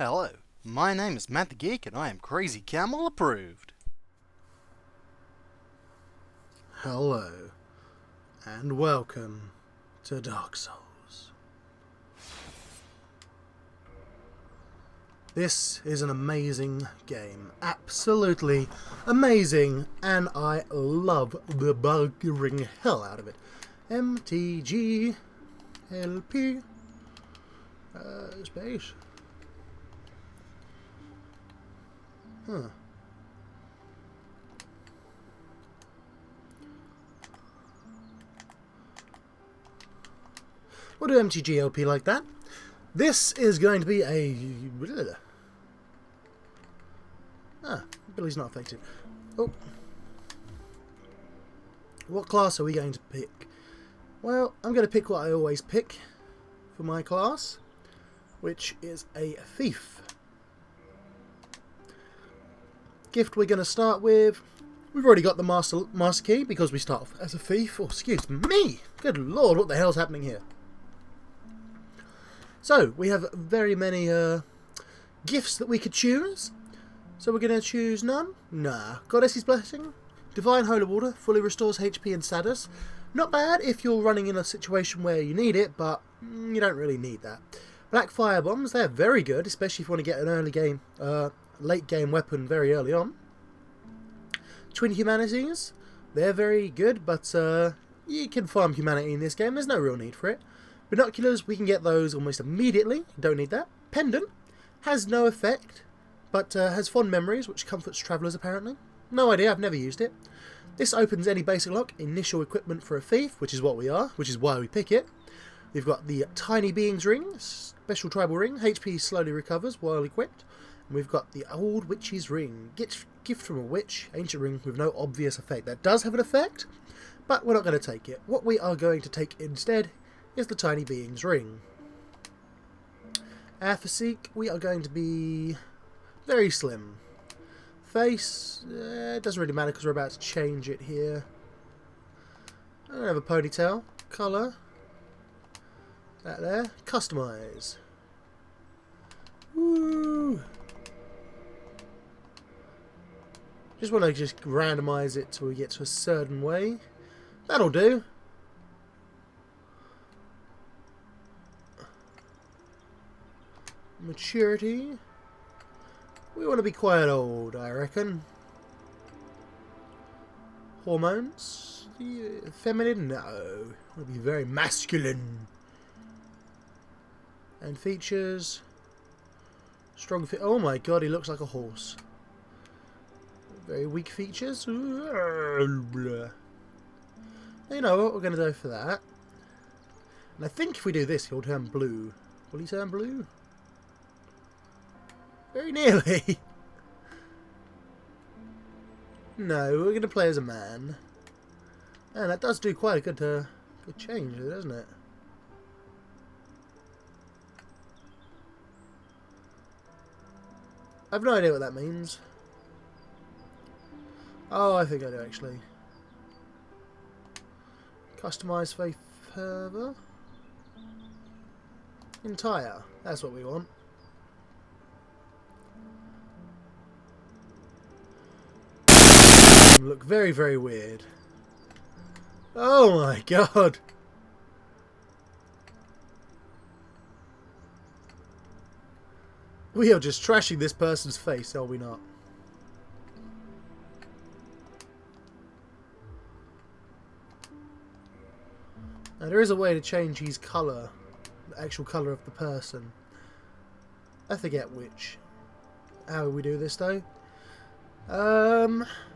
Hello, my name is Matt the Geek and I am Crazy Camel approved. Hello, and welcome to Dark Souls. This is an amazing game, absolutely amazing, and I love the buggering hell out of it. MTG LP space. Huh. We'll do MTGLP like that. This is going to be a... Billy's not affected. Oh. What class are we going to pick? Well, I'm going to pick what I always pick for my class, which is a thief. Gift we're going to start with... We've already got the master key because we start off as a thief. Oh, excuse me! Good lord, what the hell's happening here? So, we have very many gifts that we could choose. So we're going to choose none? Nah. Goddess's Blessing. Divine Holy Water. Fully restores HP and status. Not bad if you're running in a situation where you need it, but you don't really need that. Black Fire Bombs. They're very good, especially if you want to get an early game, late game weapon very early on. Twin Humanities. They're very good, but you can farm humanity in this game. There's no real need for it. Binoculars, we can get those almost immediately. Don't need that. Pendant has no effect, but has fond memories, which comforts travellers apparently. No idea, I've never used it. This opens any basic lock. Initial equipment for a thief, which is what we are, which is why we pick it. We've got the Tiny Beings Ring, Special Tribal Ring. HP slowly recovers while equipped. And we've got the Old Witch's Ring. Gift from a witch. Ancient ring with no obvious effect. That does have an effect, but we're not going to take it. What we are going to take instead is the Tiny Beings Ring. Our physique, we are going to be very slim. Face, it doesn't really matter because we're about to change it here. I don't have a ponytail. Colour. That there. Customise. Woo! Just want to randomise it till we get to a certain way. That'll do. Maturity. We want to be quite old, I reckon. Hormones. Feminine? No. We want to be very masculine. And features. Strong fit. Oh my god, he looks like a horse. Very weak features. You know what? We're going to go for that. And I think if we do this, he'll turn blue. Will he turn blue? Very nearly. No, we're going to play as a man. And that does do quite a good change, doesn't it? I have no idea what that means. Oh, I think I do actually. Customise faith further. Entire. That's what we want. Look very, very weird. Oh my god! We are just trashing this person's face, are we not? Now there is a way to change his colour, the actual colour of the person. I forget which. How we do this though.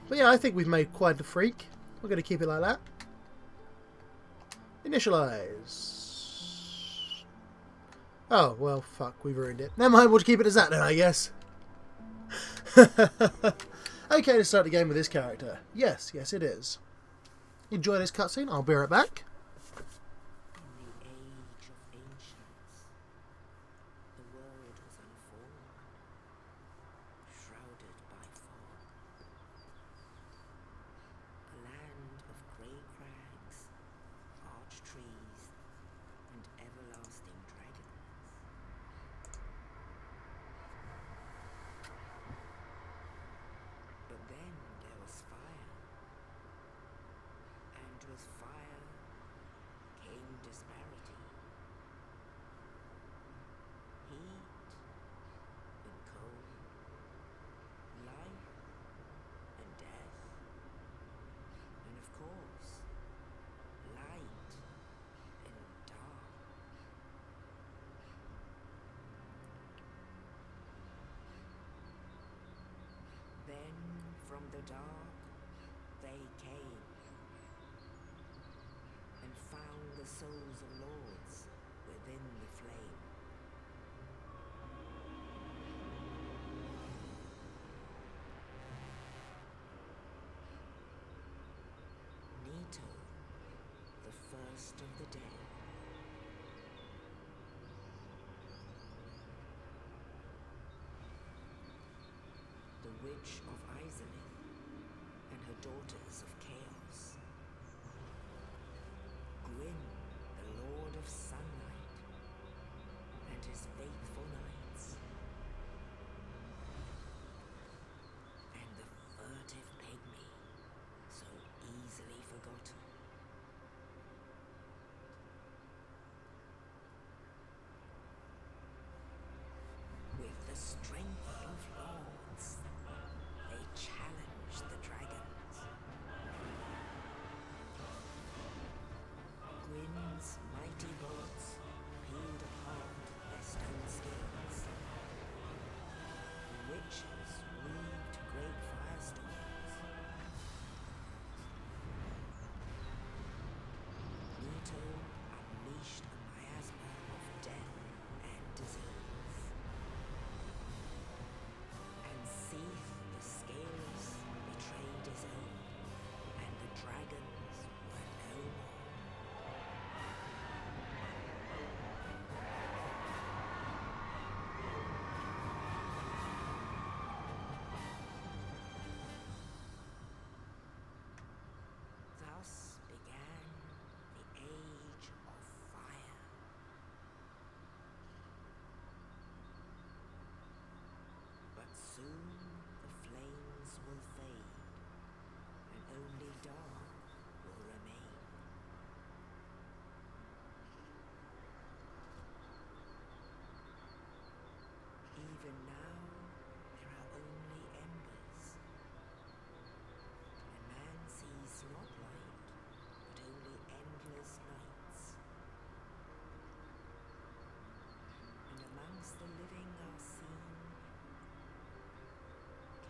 But yeah, I think we've made quite a freak. We're going to keep it like that. Initialize. Oh, well, fuck, we've ruined it. Never mind, we'll keep it as that then, I guess. Okay, to start the game with this character. Yes, yes it is. Enjoy this cutscene, I'll be right back. dark, they came and found the souls of lords within the flame. Nito, the first of the dead. The Witch of Izalith and her daughters of chaos. Gwyn, the Lord of Sunlight, and his faithful knights. And the furtive pygmy, so easily forgotten. With the strength of lords, they challenged the dragons. Gwyn's mighty bolts peeled apart their stone skills. The witches weaved great firestorms. Nito unleashed a miasma of death and disease. And Seath, the Scaleless, betrayed his own, and the dragons were no more. Thus began the Age of Fire. But soon the flames will fade, and only dark will remain. Even now, there are only embers, and man sees not light, but only endless nights. And amongst the living are seen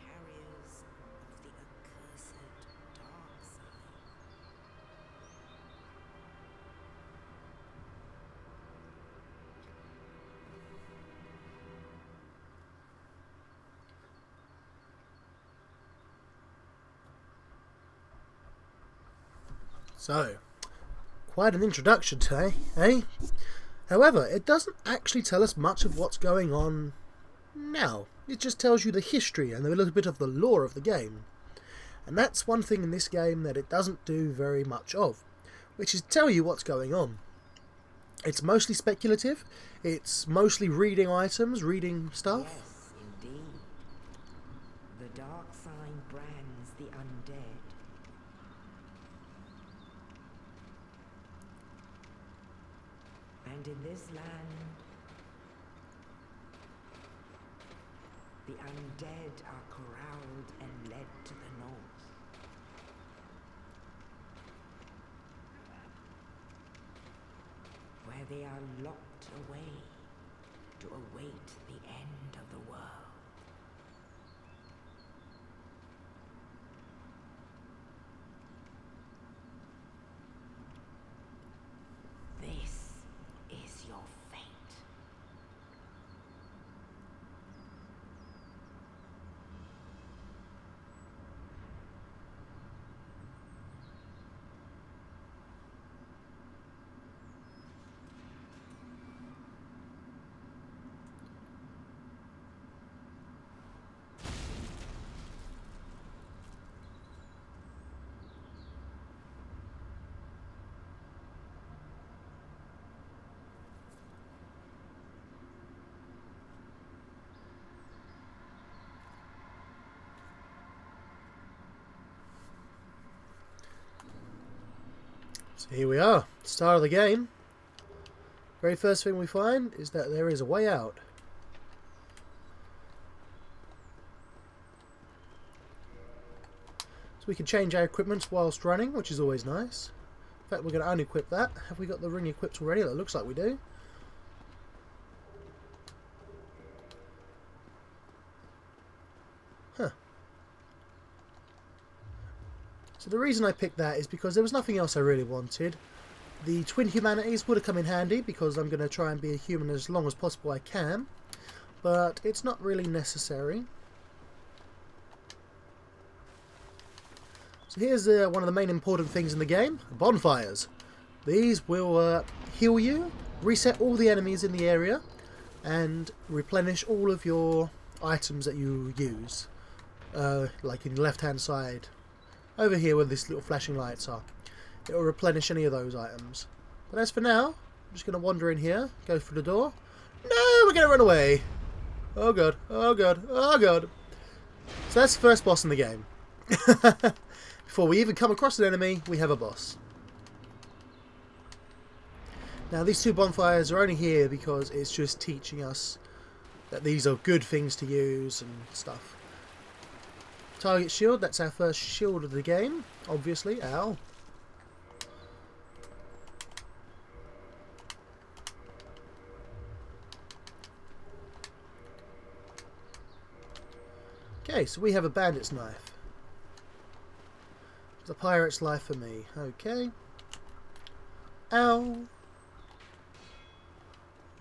carriers of the accursed dark side. So, quite an introduction today, eh? However, it doesn't actually tell us much of what's going on now. It just tells you the history and a little bit of the lore of the game. And that's one thing in this game that it doesn't do very much of, which is tell you what's going on. It's mostly speculative, it's mostly reading items, reading stuff. Yes, indeed. The dark sign brands the undead. And in this land, the undead are corralled and led to the north. Where they are locked away to await the end of the world. This is your fate. So here we are, start of the game. Very first thing we find is that there is a way out. So we can change our equipment whilst running, which is always nice. In fact, we're going to unequip that. Have we got the ring equipped already? That looks like we do. Huh. So the reason I picked that is because there was nothing else I really wanted. The twin humanities would have come in handy because I'm going to try and be a human as long as possible I can, but it's not really necessary. So here's one of the main important things in the game, bonfires. These will heal you, reset all the enemies in the area, and replenish all of your items that you use. Like in the left hand side, over here where these little flashing lights are. It will replenish any of those items. But as for now, I'm just going to wander in here, go through the door. No, we're going to run away. Oh god, oh god, oh god. So that's the first boss in the game. Before we even come across an enemy, we have a boss. Now these two bonfires are only here because it's just teaching us that these are good things to use and stuff. Target shield, that's our first shield of the game, obviously. Ow. Okay, so we have a bandit's knife. It's a pirate's life for me. Okay. Ow.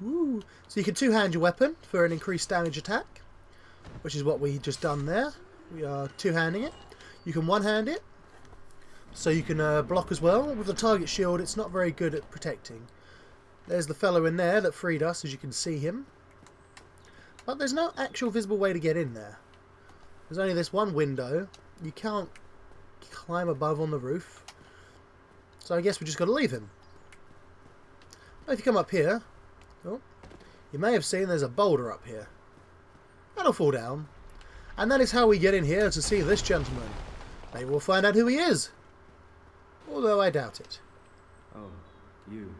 Woo. So you can two-hand your weapon for an increased damage attack, which is what we just done there. We are two-handing it. You can one-hand it, so you can block as well. With the target shield, it's not very good at protecting. There's the fellow in there that freed us, as you can see him. But there's no actual visible way to get in there. There's only this one window. You can't climb above on the roof. So I guess we just got to leave him. If you come up here, oh, you may have seen there's a boulder up here. That'll fall down. And that is how we get in here to see this gentleman. Maybe we'll find out who he is. Although I doubt it. Oh, you.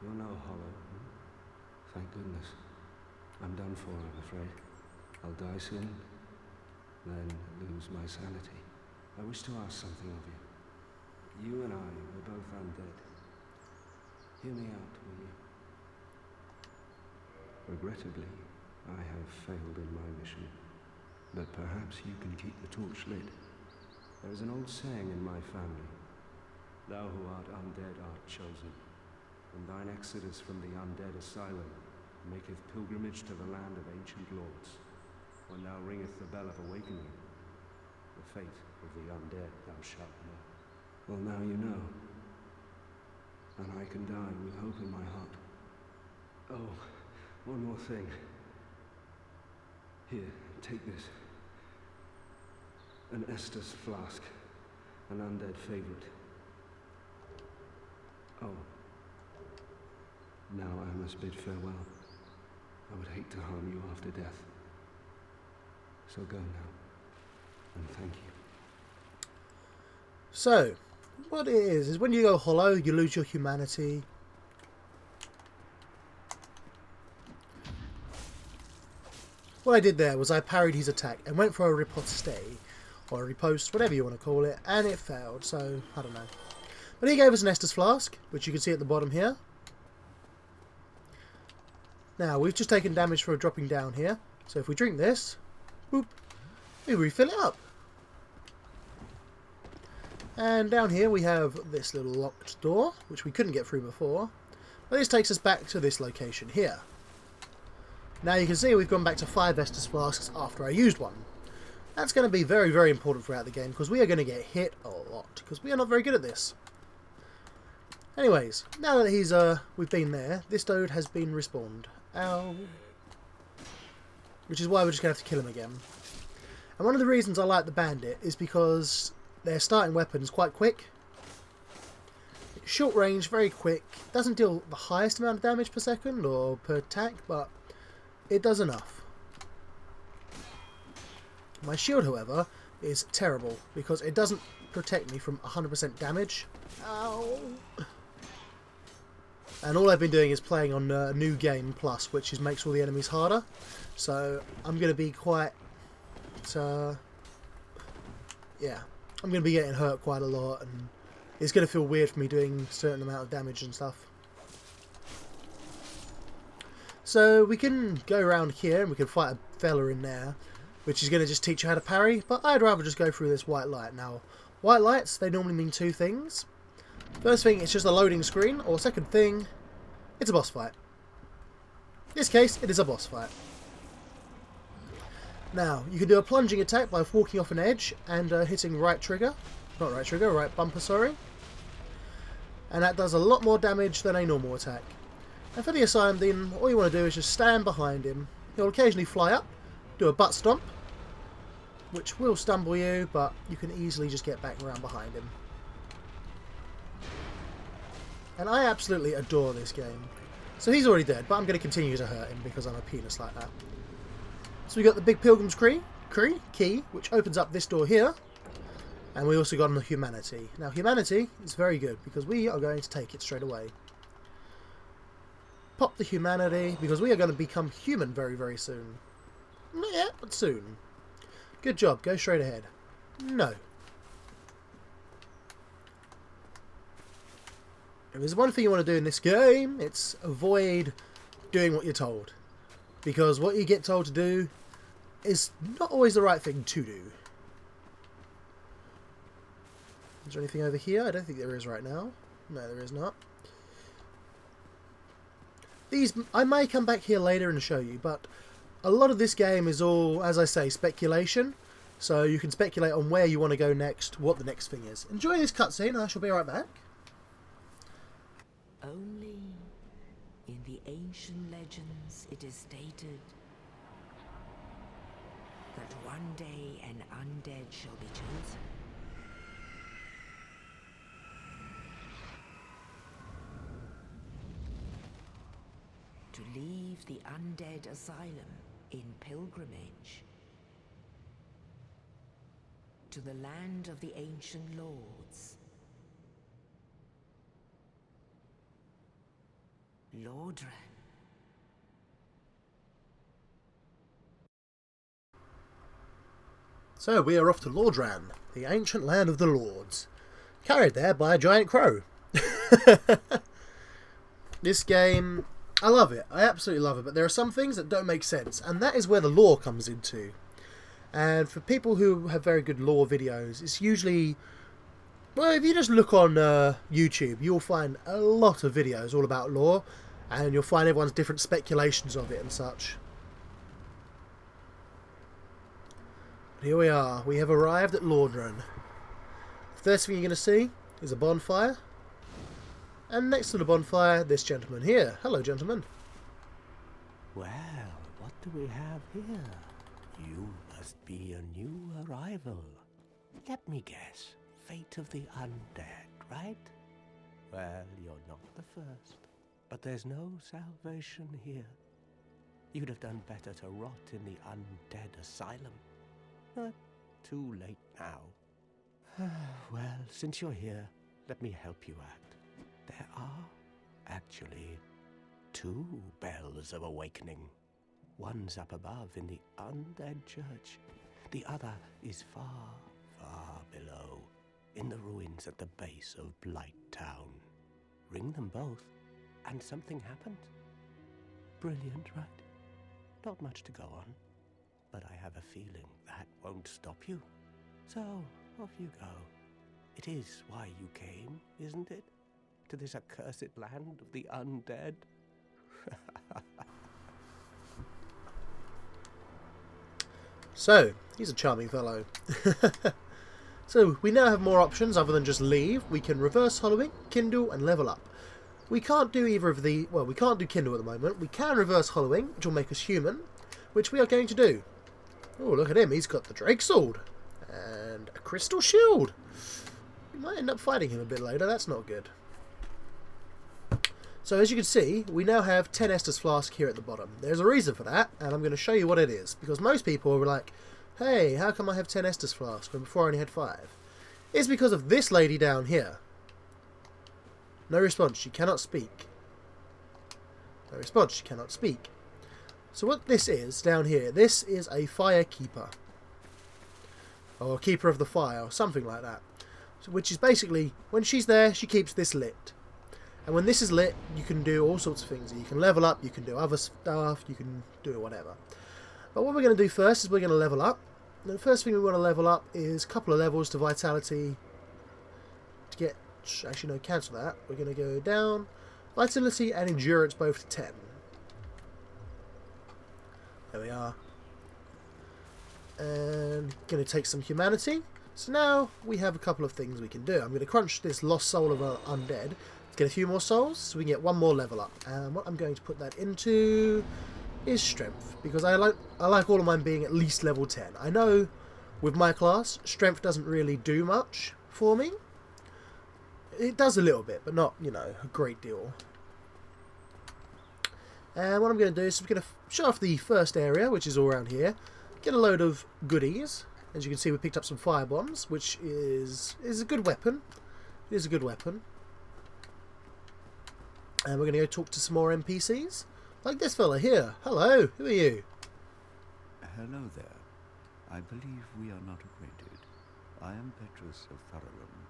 You're no hollow. Thank goodness. I'm done for, I'm afraid. I'll die soon, then lose my sanity. I wish to ask something of you. You and I were both undead. Hear me out, will you? Regrettably, I have failed in my mission, but perhaps you can keep the torch lit. There is an old saying in my family, "Thou who art undead art chosen, and thine exodus from the undead asylum maketh pilgrimage to the land of ancient lords. When thou ringeth the bell of awakening, the fate of the undead thou shalt know." Well, now you know, and I can die with hope in my heart. Oh, one more thing. Here, take this. An Estus flask, an undead favorite. Oh, now I must bid farewell. I would hate to harm you after death. So go now, and thank you. So, what it is when you go hollow, you lose your humanity. What I did there was I parried his attack and went for a riposte, or a riposte, whatever you want to call it, and it failed, so I don't know. But he gave us an Estus flask, which you can see at the bottom here. Now, we've just taken damage for dropping down here, so if we drink this, boop, we refill it up. And down here we have this little locked door, which we couldn't get through before. But this takes us back to this location here. Now you can see we've gone back to 5 Estus flasks after I used one. That's going to be very, very important throughout the game, because we are going to get hit a lot, because we are not very good at this. Anyways, now that we've been there, this dude has been respawned. Ow. Which is why we're just going to have to kill him again. And one of the reasons I like the bandit is because their starting weapon is quite quick. It's short range, very quick. Doesn't deal the highest amount of damage per second or per attack, but it does enough. My shield, however, is terrible because it doesn't protect me from 100% damage. Ow! And all I've been doing is playing on New Game Plus, which makes all the enemies harder. So I'm going to be quite... yeah, I'm going to be getting hurt quite a lot, and it's going to feel weird for me doing a certain amount of damage and stuff. So we can go around here and we can fight a fella in there. which is going to just teach you how to parry, but I'd rather just go through this white light. Now, white lights, they normally mean two things. First thing, it's just a loading screen, or second thing, it's a boss fight. In this case, it is a boss fight. Now, you can do a plunging attack by walking off an edge and hitting right trigger. Not right trigger, right bumper, sorry. And that does a lot more damage than a normal attack. And for the Asylum Demon, all you want to do is just stand behind him. He'll occasionally fly up, do a butt stomp, which will stumble you, but you can easily just get back around behind him. And I absolutely adore this game. So he's already dead, but I'm going to continue to hurt him because I'm a penis like that. So we got the Big Pilgrim's Key, which opens up this door here. And we also got a Humanity. Now Humanity is very good because we are going to take it straight away. Pop the Humanity because we are going to become human very, very soon. Not yet, but soon. Good job, go straight ahead. No. If there's one thing you want to do in this game, it's avoid doing what you're told. Because what you get told to do is not always the right thing to do. Is there anything over here? I don't think there is right now. No, there is not. These, I may come back here later and show you, but a lot of this game is all, as I say, speculation. So you can speculate on where you want to go next, what the next thing is. Enjoy this cutscene, I shall be right back. Only in the ancient legends it is stated that one day an undead shall be chosen. To leave the undead asylum in pilgrimage to the land of the ancient lords. Lordran. So we are off to Lordran, the ancient land of the lords, carried there by a giant crow. This game, I love it. I absolutely love it. But there are some things that don't make sense, and that is where the lore comes into. And for people who have very good lore videos, it's usually, well, if you just look on YouTube, you'll find a lot of videos all about lore, and you'll find everyone's different speculations of it and such. But here we are. We have arrived at Lordran. The first thing you're going to see is a bonfire. And next to the bonfire, this gentleman here. Hello, gentlemen. Well, what do we have here? You must be a new arrival. Let me guess. Fate of the undead, right? Well, you're not the first. But there's no salvation here. You'd have done better to rot in the undead asylum. But too late now. Well, since you're here, let me help you out. There are, actually, 2 bells of awakening. One's up above in the undead church. The other is far, far below, in the ruins at the base of Blight Town. Ring them both, and something happens. Brilliant, right? Not much to go on, but I have a feeling that won't stop you. So, off you go. It is why you came, isn't it? To this accursed land of the undead? So, he's a charming fellow. So, we now have more options other than just leave. We can reverse hollowing, kindle, and level up. We can't do either of the... Well, we can't do kindle at the moment. We can reverse hollowing, which will make us human, which we are going to do. Oh, look at him. He's got the Drake Sword. And a crystal shield. We might end up fighting him a bit later. That's not good. So as you can see, we now have 10 Estus Flask here at the bottom. There's a reason for that, and I'm going to show you what it is. Because most people are like, hey, how come I have 10 Estus Flask when before I only had 5? It's because of this lady down here. No response, she cannot speak. No response, she cannot speak. So what this is down here, this is a Fire Keeper. Or Keeper of the Fire, or something like that. So, which is basically, when she's there, she keeps this lit. And when this is lit, you can do all sorts of things. You can level up, you can do other stuff, you can do whatever. But what we're going to do first is we're going to level up. And the first thing we want to level up is a couple of levels to Vitality. To get... Actually, no, cancel that. We're going to go down. Vitality and Endurance both to 10. There we are. And going to take some Humanity. So now we have a couple of things we can do. I'm going to crunch this Lost Soul of Undead to get a few more souls, so we can get one more level up. And what I'm going to put that into is Strength, because I like all of mine being at least level 10. I know with my class, Strength doesn't really do much for me. It does a little bit, but not, you know, a great deal. And what I'm going to do is I'm going to show off the first area, which is all around here. Get a load of goodies. As you can see, we picked up some fire bombs, which is a good weapon. It is a good weapon. And we're going to go talk to some more NPCs. Like this fella here. Hello, who are you? Hello there. I believe we are not acquainted. I am Petrus of Thurland.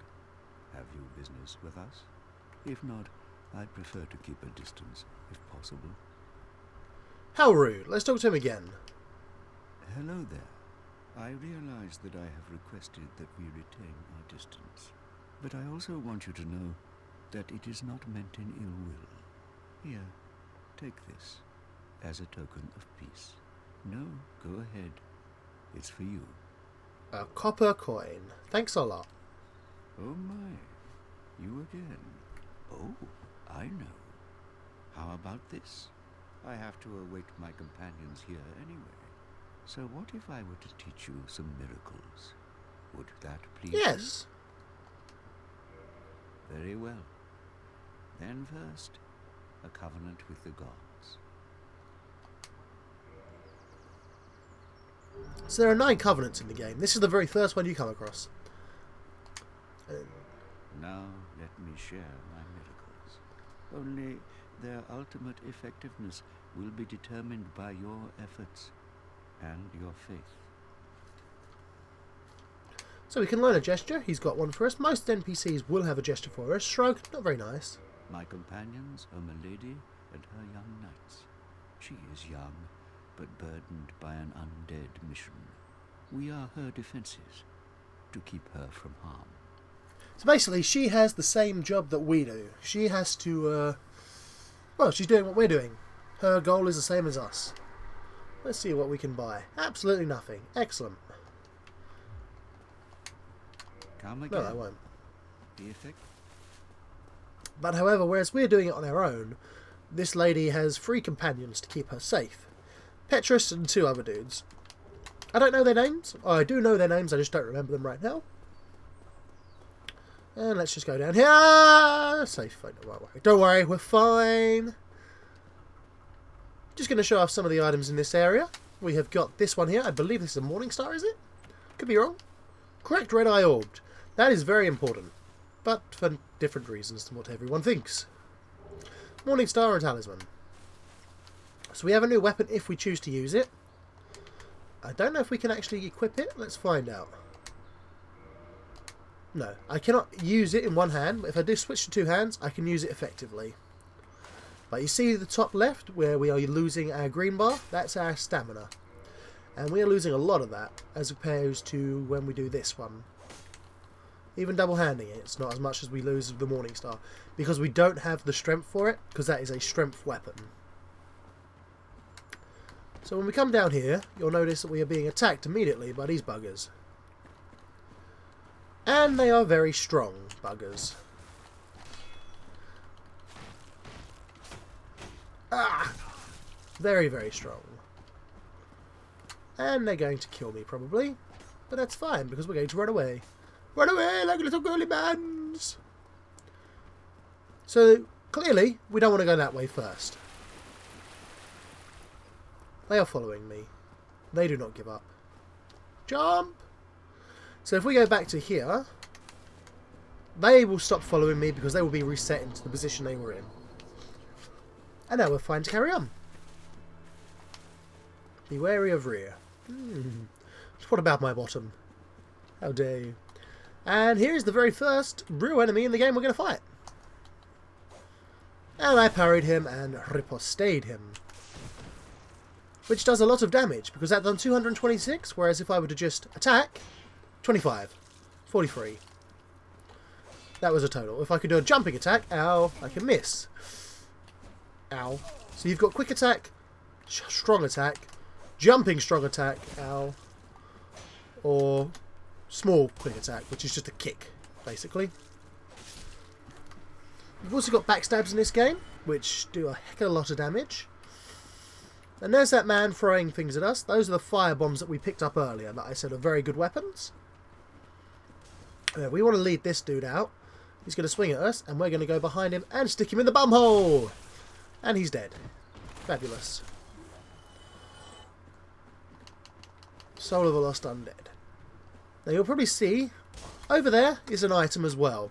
Have you business with us? If not, I'd prefer to keep a distance, if possible. How rude. Let's talk to him again. Hello there. I realize that I have requested that we retain our distance, but I also want you to know that it is not meant in ill will. Here, take this, as a token of peace. No, go ahead. It's for you. A copper coin. Thanks a lot. Oh my, you again. Oh, I know. How about this? I have to await my companions here anyway. So what if I were to teach you some miracles? Would that please you? Yes. Very well. Then first, a covenant with the gods. So there are 9 covenants in the game. This is the very first one you come across. Now let me share my miracles. Only their ultimate effectiveness will be determined by your efforts and your faith. So we can learn a gesture. He's got one for us. Most NPCs will have a gesture for us. Shrug, not very nice. My companions are Milady and her young knights. She is young, but burdened by an undead mission. We are her defenses, to keep her from harm. So basically, she has the same job that we do. She has to, well, she's doing what we're doing. Her goal is the same as us. Let's see what we can buy. Absolutely nothing. Excellent. Come again. No, I won't. The effect? But however, whereas we're doing it on our own, this lady has 3 companions to keep her safe. Petrus and 2 other dudes. I don't know their names. Oh, I do know their names, I just don't remember them right now. And let's just go down here. Safe. Don't worry, we're fine. Just going to show off some of the items in this area. We have got this one here. I believe this is a Morning Star, is it? Could be wrong. Correct, Red Eye Orbed. That is very important, but for different reasons than what everyone thinks. Morning Star and Talisman. So we have a new weapon if we choose to use it. I don't know if we can actually equip it. Let's find out. No, I cannot use it in one hand, but if I do switch to 2 hands, I can use it effectively. But you see the top left, where we are losing our green bar? That's our stamina. And we are losing a lot of that, as opposed to when we do this one. Even double-handing it, it's not as much as we lose with the Morning Star. Because we don't have the strength for it, because that is a strength weapon. So when we come down here, you'll notice that we are being attacked immediately by these buggers. And they are very strong buggers. Ah! Very, very strong. And they're going to kill me, probably. But that's fine, because we're going to run away. Run away like little girly mans! So, clearly, we don't want to go that way first. They are following me. They do not give up. Jump! So if we go back to here, they will stop following me because they will be reset into the position they were in. And now we're fine to carry on. Be wary of rear. What about my bottom? How dare you? And here's the very first real enemy in the game we're going to fight. And I parried him and riposted him. which does a lot of damage, because that done 226, whereas if I were to just attack, 25, 43. That was a total. If I could do a jumping attack, ow, I can miss. Ow. So you've got quick attack, strong attack, jumping strong attack, ow, or small quick attack, which is just a kick, basically. You've also got backstabs in this game, which do a heck of a lot of damage. And there's that man throwing things at us. Those are the fire bombs that we picked up earlier that I said are very good weapons. We want to lead this dude out. He's going to swing at us, and we're going to go behind him and stick him in the bumhole. And he's dead. Fabulous. Soul of a Lost Undead. Now you'll probably see, over there is an item as well.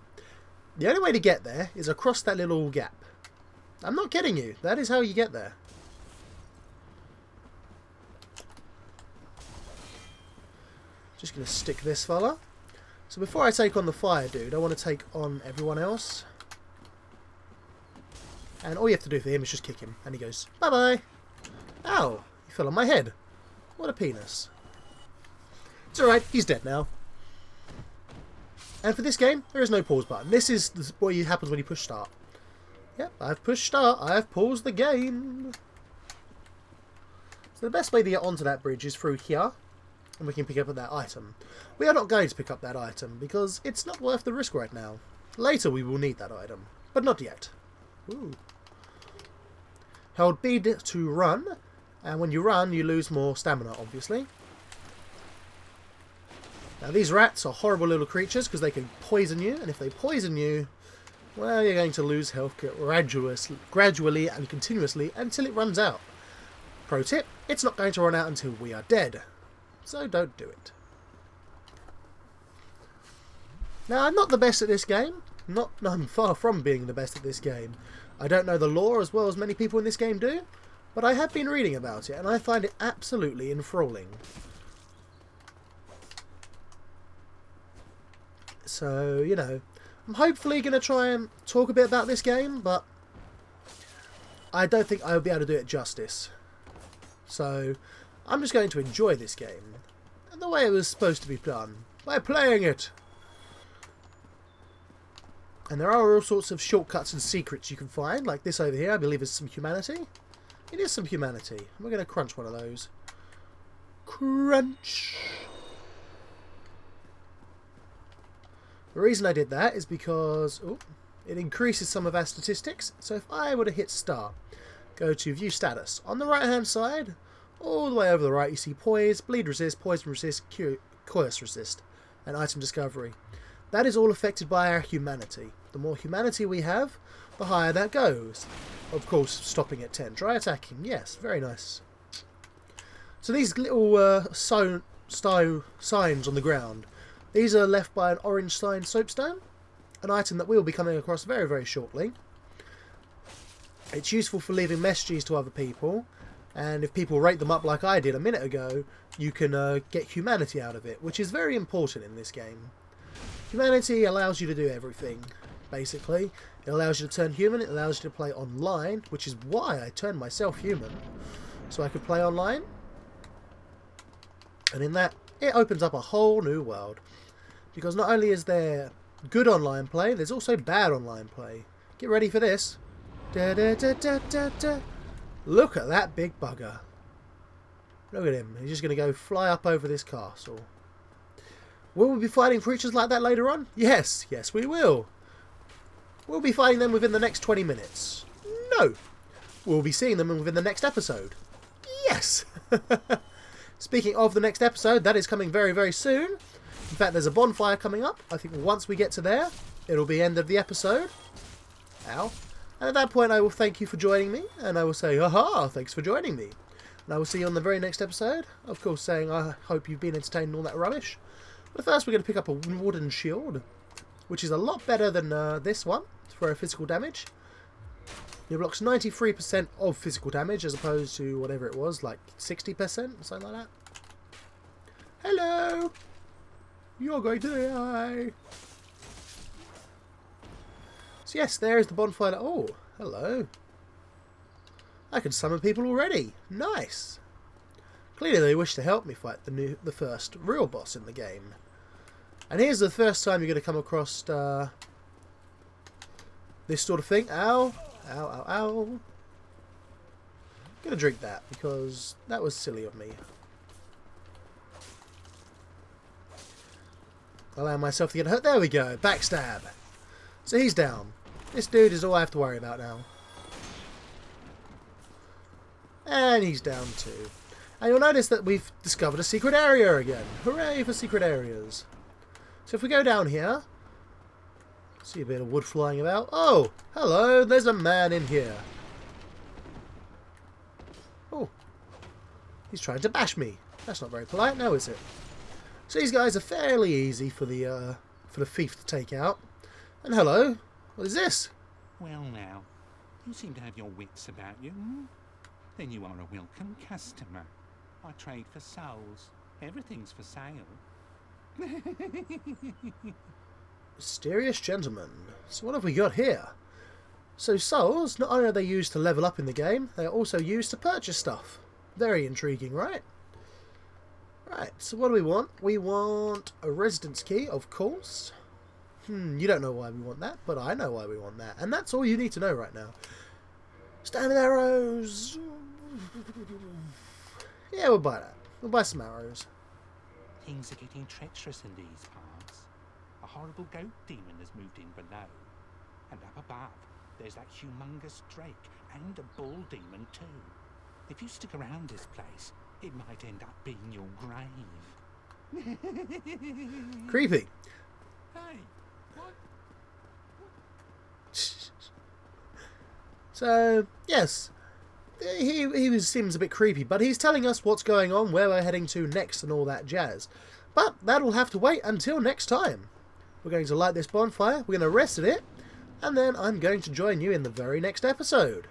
The only way to get there is across that little gap. I'm not kidding you. That is how you get there. Just going to stick this fella. So before I take on the fire dude, I want to take on everyone else. And all you have to do for him is just kick him. And he goes, bye-bye. Ow, he fell on my head. What a penis. It's alright, he's dead now. And for this game, there is no pause button. This is what happens when you push start. Yep, I've pushed start. I have paused the game. So the best way to get onto that bridge is through here. And we can pick up that item. We are not going to pick up that item because it's not worth the risk right now. Later we will need that item, but not yet. Ooh. Hold B to run, and when you run you lose more stamina, obviously. Now these rats are horrible little creatures because they can poison you, and if they poison you, well, you're going to lose health gradually and continuously until it runs out. Pro tip, it's not going to run out until we are dead. So don't do it. Now, I'm not the best at this game. I'm far from being the best at this game. I don't know the lore as well as many people in this game do, but I have been reading about it, and I find it absolutely enthralling. So, you know, I'm hopefully going to try and talk a bit about this game, but I don't think I'll be able to do it justice. So, I'm just going to enjoy this game, and the way it was supposed to be done, by playing it. And there are all sorts of shortcuts and secrets you can find, like this over here, I believe is some humanity. It is some humanity. We're going to crunch one of those. Crunch! The reason I did that is because it increases some of our statistics. So if I were to hit start, go to view status, on the right hand side, all the way over the right you see poise, bleed resist, poison resist, curse resist, and item discovery. That is all affected by our humanity. The more humanity we have, the higher that goes. Of course, stopping at 10. Try attacking. Yes, very nice. So these little signs on the ground, these are left by an orange sign soapstone, an item that we'll be coming across very, very shortly. It's useful for leaving messages to other people, and if people rate them up like I did a minute ago, you can get humanity out of it, which is very important in this game. Humanity allows you to do everything, basically. It allows you to turn human, it allows you to play online, which is why I turned myself human, so I could play online. And in that, it opens up a whole new world. Because not only is there good online play, there's also bad online play. Get ready for this. Da, da, da, da, da, da. Look at that big bugger. Look at him. He's just going to go fly up over this castle. Will we be fighting creatures like that later on? Yes. Yes, we will. We'll be fighting them within the next 20 minutes. No. We'll be seeing them within the next episode. Yes. Speaking of the next episode, that is coming very, very soon. In fact, there's a bonfire coming up. I think once we get to there, it'll be end of the episode. Ow. And at that point, I will thank you for joining me. And I will say, aha, thanks for joining me. And I will see you on the very next episode. Of course, saying I hope you've been entertained and all that rubbish. But first, we're going to pick up a wooden shield, which is a lot better than this one for physical damage. It blocks 93% of physical damage as opposed to whatever it was, like 60%, something like that. Hello! You're going to die! So yes, there is the bonfire. Oh, hello. I can summon people already. Nice. Clearly they wish to help me fight the first real boss in the game. And here's the first time you're going to come across this sort of thing. Ow. Ow, ow, ow. I'm going to drink that because that was silly of me. Allow myself to get hurt. There we go. Backstab. So he's down. This dude is all I have to worry about now. And he's down too. And you'll notice that we've discovered a secret area again. Hooray for secret areas. So if we go down here, see a bit of wood flying about. Oh, hello, there's a man in here. Oh, he's trying to bash me. That's not very polite now, is it? So these guys are fairly easy for the thief to take out. And hello, what is this? Well now, you seem to have your wits about you, hmm? Then you are a welcome customer. I trade for souls. Everything's for sale. Mysterious gentleman. So what have we got here? So souls, not only are they used to level up in the game, they are also used to purchase stuff. Very intriguing, right? Right, so what do we want? We want a residence key, of course. You don't know why we want that, but I know why we want that. And that's all you need to know right now. Standard arrows. Yeah, we'll buy that. We'll buy some arrows. Things are getting treacherous in these parts. A horrible goat demon has moved in below. And up above, there's that humongous drake and a bull demon too. If you stick around this place, it might end up being your grave. Creepy. Hey, what? So, yes, he seems a bit creepy, but he's telling us what's going on, where we're heading to next and all that jazz. But that'll have to wait until next time. We're going to light this bonfire, we're going to rest at it, and then I'm going to join you in the very next episode.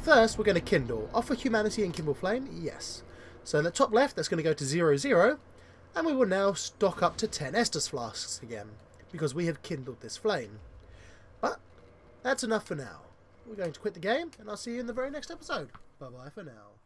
First, we're going to kindle. Offer humanity and kindle flame? Yes. So in the top left, that's going to go to 0, 0, and we will now stock up to 10 Estus flasks again, because we have kindled this flame. But that's enough for now. We're going to quit the game, and I'll see you in the very next episode. Bye-bye for now.